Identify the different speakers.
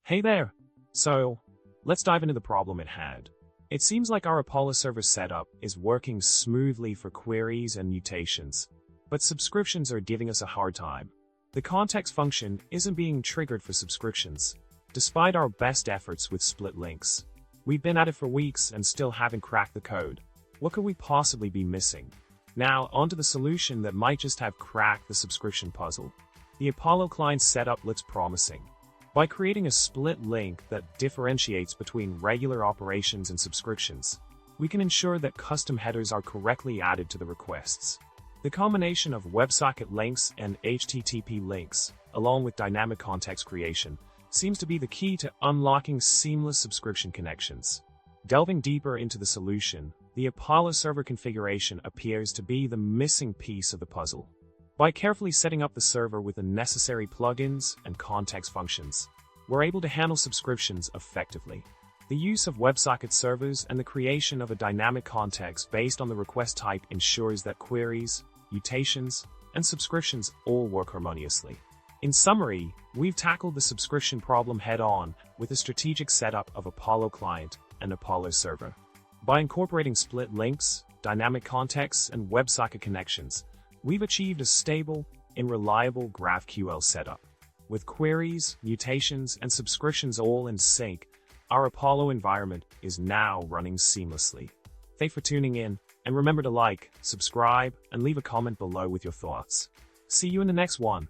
Speaker 1: Hey there! So, let's dive into the problem at hand. It seems like our ApolloServer setup is working smoothly for queries and mutations, but subscriptions are giving us a hard time. The context function isn't being triggered for subscriptions, despite our best efforts with split links. We've been at it for weeks and still haven't cracked the code. What could we possibly be missing? Now, onto the solution that might just have cracked the subscription puzzle. The ApolloClient setup looks promising. By creating a split link that differentiates between regular operations and subscriptions, we can ensure that custom headers are correctly added to the requests. The combination of WebSocket links and HTTP links, along with dynamic context creation, seems to be the key to unlocking seamless subscription connections. Delving deeper into the solution, the ApolloServer configuration appears to be the missing piece of the puzzle. By carefully setting up the server with the necessary plugins and context functions, we're able to handle subscriptions effectively. The use of WebSocket servers and the creation of a dynamic context based on the request type ensures that queries, mutations, and subscriptions all work harmoniously. In summary, we've tackled the subscription problem head-on with a strategic setup of ApolloClient and ApolloServer. By incorporating split links, dynamic contexts, and WebSocket connections, we've achieved a stable and reliable GraphQL setup. With queries, mutations, and subscriptions all in sync, our Apollo environment is now running seamlessly. Thanks for tuning in, and remember to like, subscribe, and leave a comment below with your thoughts. See you in the next one.